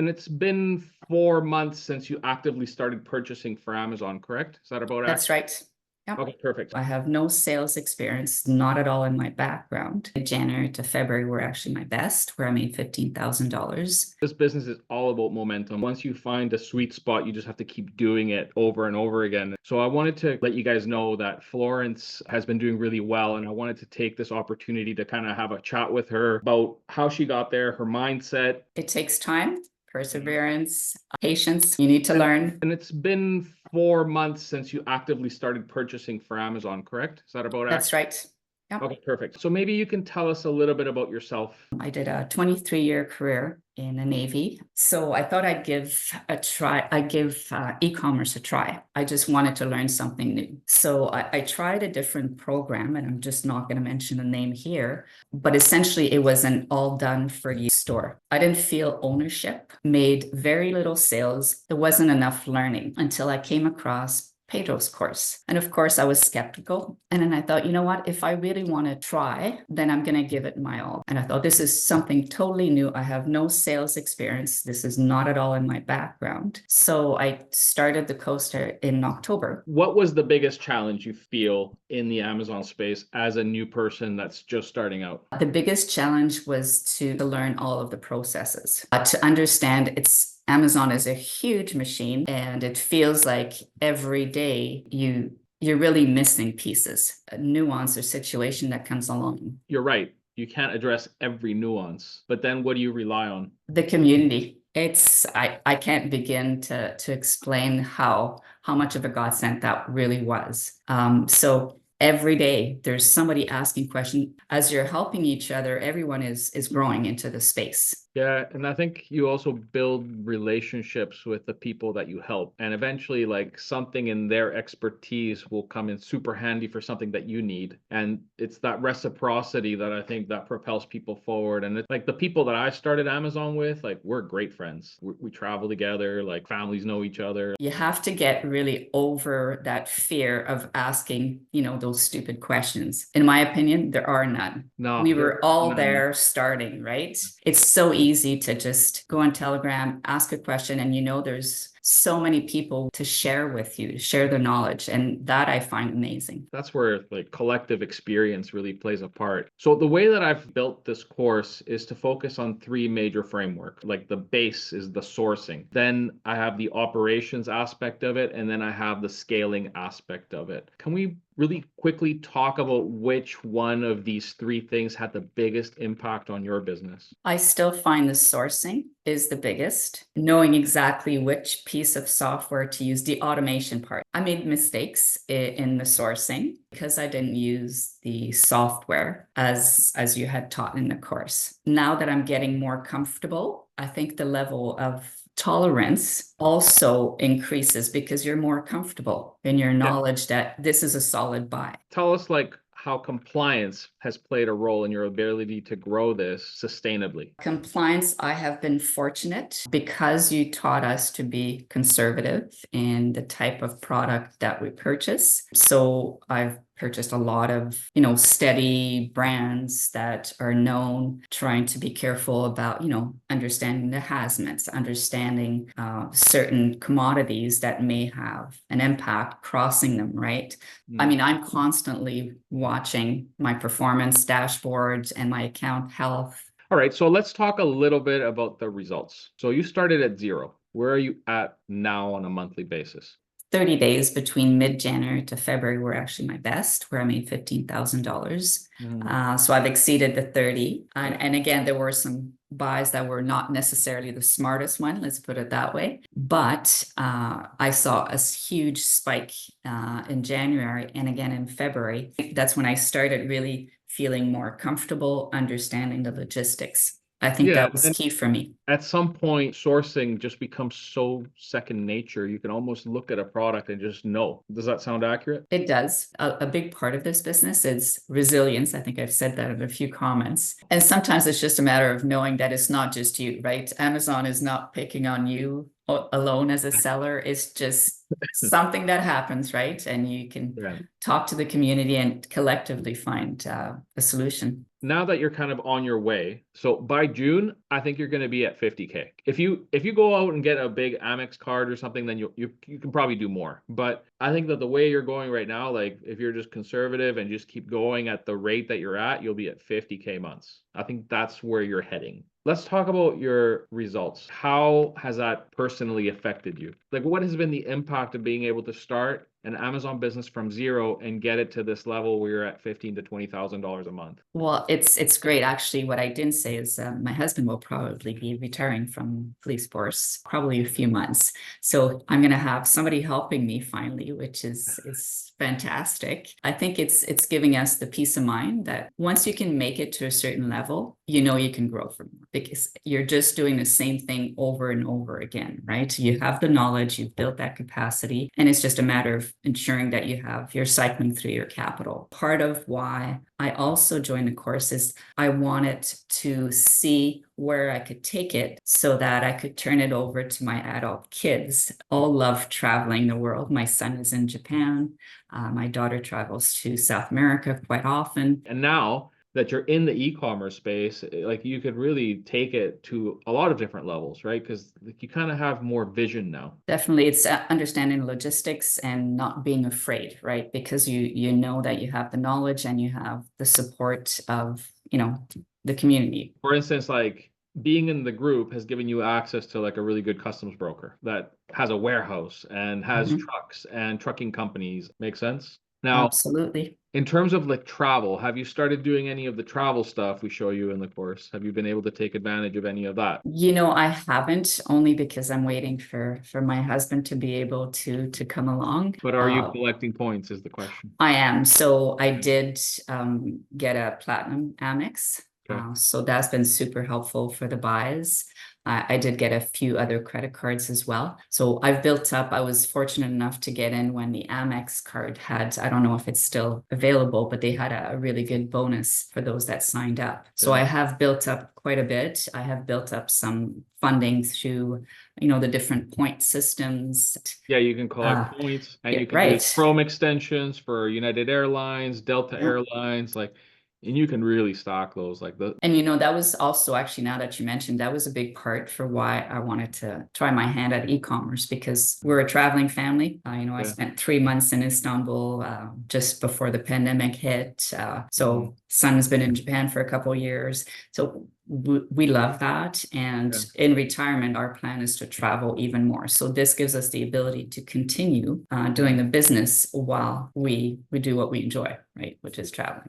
And it's been 4 months since you actively started purchasing for Amazon, correct? Is that about accurate? That's right. Yep. Okay, perfect. I have no sales experience, not at all in my background. January to February were actually my best, where I made $15,000. This business is all about momentum. Once you find a sweet spot, you just have to keep doing it over and over again. So I wanted to let you guys know that Florence has been doing really well, and I wanted to take this opportunity to kind of have a chat with her about how she got there, her mindset. It takes time, perseverance, patience. You need to learn. And it's been 4 months since you actively started purchasing for Amazon, correct? Is that about accurate? That's right. Yep. Okay, perfect. So maybe you can tell us a little bit about yourself. I did a 23-year career in the Navy. So I thought I'd give e-commerce a try. I just wanted to learn something new. So I tried a different program, and I'm just not going to mention the name here, but essentially it was an all done for you store. I didn't feel ownership, made very little sales. There wasn't enough learning until I came across Pedro's course. And of course, I was skeptical. And then I thought, you know what? If I really want to try, then I'm going to give it my all. And I thought, this is something totally new. I have no sales experience. This is not at all in my background. So I started the coaster in October. What was the biggest challenge you feel in the Amazon space as a new person that's just starting out? The biggest challenge was to learn all of the processes, to understand Amazon is a huge machine, and it feels like every day you're really missing pieces, a nuance or situation that comes along. You're right. You can't address every nuance, but then what do you rely on? The community. I can't begin to explain how much of a godsend that really was. So every day there's somebody asking questions. As you're helping each other, everyone is growing into the space. Yeah, and I think you also build relationships with the people that you help. And eventually, like, something in their expertise will come in super handy for something that you need. And it's that reciprocity that I think that propels people forward. And it's like the people that I started Amazon with, like, we're great friends. We travel together, like families know each other. You have to get really over that fear of asking, those stupid questions. In my opinion, there are none. No, We were all none. there starting, right? It's so easy to just go on Telegram, ask a question, and there's so many people to share with you, to share the knowledge. And that I find amazing. That's where like collective experience really plays a part. So the way that I've built this course is to focus on 3 major frameworks. Like the base is the sourcing. Then I have the operations aspect of it. And then I have the scaling aspect of it. Can we really quickly talk about which one of these 3 things had the biggest impact on your business? I still find the sourcing is the biggest, knowing exactly which piece of software to use, the automation part. I made mistakes in the sourcing because I didn't use the software as you had taught in the course. Now that I'm getting more comfortable, I think the level of tolerance also increases because you're more comfortable in your knowledge that this is a solid buy. Tell us like how compliance has played a role in your ability to grow this sustainably. Compliance, I have been fortunate because you taught us to be conservative in the type of product that we purchase. So I've purchased a lot of, steady brands that are known, trying to be careful about, understanding the hazmats, understanding certain commodities that may have an impact crossing them, right? I mean, I'm constantly watching my performance dashboards and my account health. All right, so let's talk a little bit about the results. So you started at 0. Where are you at now on a monthly basis? 30 days between mid-January to February were actually my best, where I made $15,000. So I've exceeded the 30. And again, there were some buys that were not necessarily the smartest one, let's put it that way. But I saw a huge spike in January and again in February. That's when I started really feeling more comfortable understanding the logistics. I think that was key for me. At some point, sourcing just becomes so second nature. You can almost look at a product and just know. Does that sound accurate? It does. A big part of this business is resilience. I think I've said that in a few comments. And sometimes it's just a matter of knowing that it's not just you, right? Amazon is not picking on you alone as a seller. It's just something that happens, right? And you can talk to the community and collectively find a solution. now that you're kind of on your way, so by June, I think you're going to be at 50K. If you go out and get a big Amex card or something, then you can probably do more. But I think that the way you're going right now, like if you're just conservative and just keep going at the rate that you're at, you'll be at 50K months. I think that's where you're heading. Let's talk about your results. How has that personally affected you? Like, what has been the impact of being able to start an Amazon business from zero and get it to this level where you're at $15,000 to $20,000 a month? Well, it's great. Actually, what I didn't say is my husband will probably be retiring from police force probably a few months. So I'm going to have somebody helping me finally, which is fantastic. I think it's giving us the peace of mind that once you can make it to a certain level, you know you can grow from it because you're just doing the same thing over and over again, right? You have the knowledge, you've built that capacity, and it's just a matter of ensuring that you're cycling through your capital. Part of why I also joined the course is I wanted to see where I could take it so that I could turn it over to my adult kids. All love traveling the world. My son is in Japan. My daughter travels to South America quite often. And now that you're in the e-commerce space, like you could really take it to a lot of different levels, right? Because you kind of have more vision now. Definitely, it's understanding logistics and not being afraid, right? Because you know that you have the knowledge and you have the support of, the community. For instance, like being in the group has given you access to like a really good customs broker that has a warehouse and has trucks and trucking companies. Make sense? Now, Absolutely. in terms of like travel, have you started doing any of the travel stuff we show you in the course? Have you been able to take advantage of any of that? I haven't, only because I'm waiting for my husband to be able to come along. But are you collecting points is the question. I am. So I did get a platinum Amex. Okay. So that's been super helpful for the buys. I did get a few other credit cards as well. So I've built up, I was fortunate enough to get in when the Amex card had, I don't know if it's still available, but they had a really good bonus for those that signed up. So I have built up quite a bit. I have built up some funding through, the different point systems. Yeah, you can collect points and you can right. do Chrome extensions for United Airlines, Delta Airlines, and you can really stock those And that was also actually, now that you mentioned, that was a big part for why I wanted to try my hand at e-commerce, because we're a traveling family. I spent 3 months in Istanbul just before the pandemic hit. So son's been in Japan for a couple of years. So we love that. And in retirement, our plan is to travel even more. So this gives us the ability to continue doing the business while we do what we enjoy, right? Which is traveling.